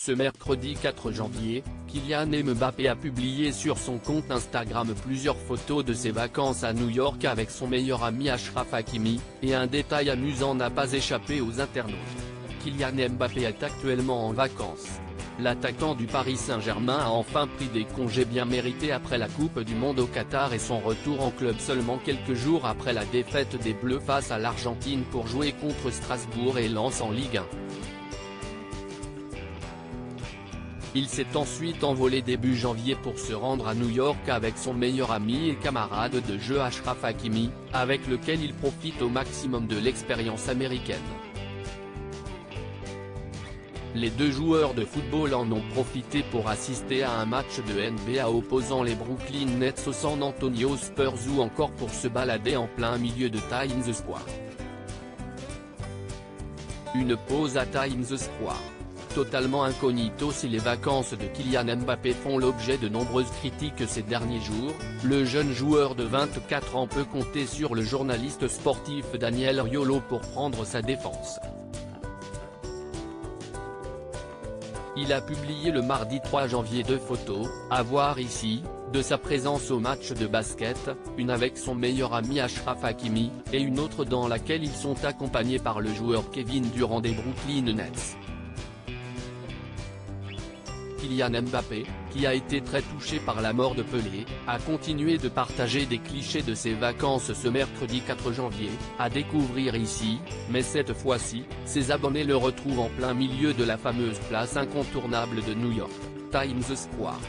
Ce mercredi 4 janvier, Kylian Mbappé a publié sur son compte Instagram plusieurs photos de ses vacances à New York avec son meilleur ami Achraf Hakimi, et un détail amusant n'a pas échappé aux internautes. Kylian Mbappé est actuellement en vacances. L'attaquant du Paris Saint-Germain a enfin pris des congés bien mérités après la Coupe du Monde au Qatar et son retour en club seulement quelques jours après la défaite des Bleus face à l'Argentine pour jouer contre Strasbourg et Lens en Ligue 1. Il s'est ensuite envolé début janvier pour se rendre à New York avec son meilleur ami et camarade de jeu Achraf Hakimi, avec lequel il profite au maximum de l'expérience américaine. Les deux joueurs de football en ont profité pour assister à un match de NBA opposant les Brooklyn Nets au San Antonio Spurs ou encore pour se balader en plein milieu de Times Square. Une pause à Times Square. Totalement incognito si les vacances de Kylian Mbappé font l'objet de nombreuses critiques ces derniers jours, le jeune joueur de 24 ans peut compter sur le journaliste sportif Daniel Riolo pour prendre sa défense. Il a publié le mardi 3 janvier deux photos, à voir ici, de sa présence au match de basket, une avec son meilleur ami Achraf Hakimi, et une autre dans laquelle ils sont accompagnés par le joueur Kevin Durant des Brooklyn Nets. Kylian Mbappé, qui a été très touché par la mort de Pelé, a continué de partager des clichés de ses vacances ce mercredi 4 janvier, à découvrir ici, mais cette fois-ci, ses abonnés le retrouvent en plein milieu de la fameuse place incontournable de New York, Times Square.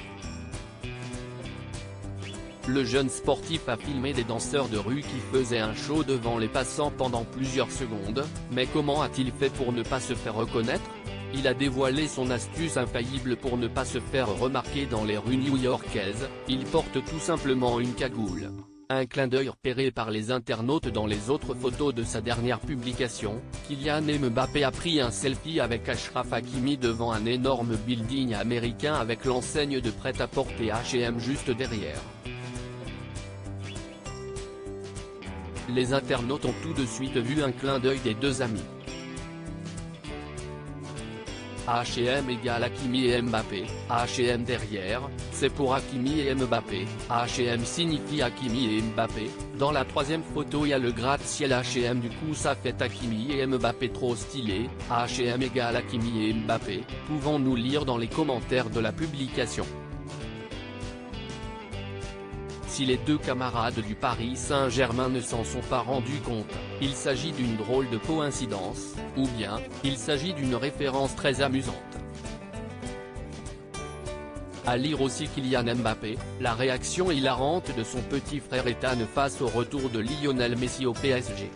Le jeune sportif a filmé des danseurs de rue qui faisaient un show devant les passants pendant plusieurs secondes, mais comment a-t-il fait pour ne pas se faire reconnaître ? Il a dévoilé son astuce infaillible pour ne pas se faire remarquer dans les rues new-yorkaises, il porte tout simplement une cagoule. Un clin d'œil repéré par les internautes dans les autres photos de sa dernière publication, Kylian Mbappé a pris un selfie avec Achraf Hakimi devant un énorme building américain avec l'enseigne de prêt-à-porter H&M juste derrière. Les internautes ont tout de suite vu un clin d'œil des deux amis. H&M égale Hakimi et Mbappé, H&M derrière, c'est pour Hakimi et Mbappé, H&M signifie Hakimi et Mbappé. Dans la troisième photo il y a le gratte-ciel H&M, du coup ça fait Hakimi et Mbappé trop stylé, H&M égale Hakimi et Mbappé, pouvons-nous lire dans les commentaires de la publication. Si les deux camarades du Paris Saint-Germain ne s'en sont pas rendus compte, il s'agit d'une drôle de coïncidence, ou bien, il s'agit d'une référence très amusante. À lire aussi Kylian Mbappé, la réaction hilarante de son petit frère Ethan face au retour de Lionel Messi au PSG.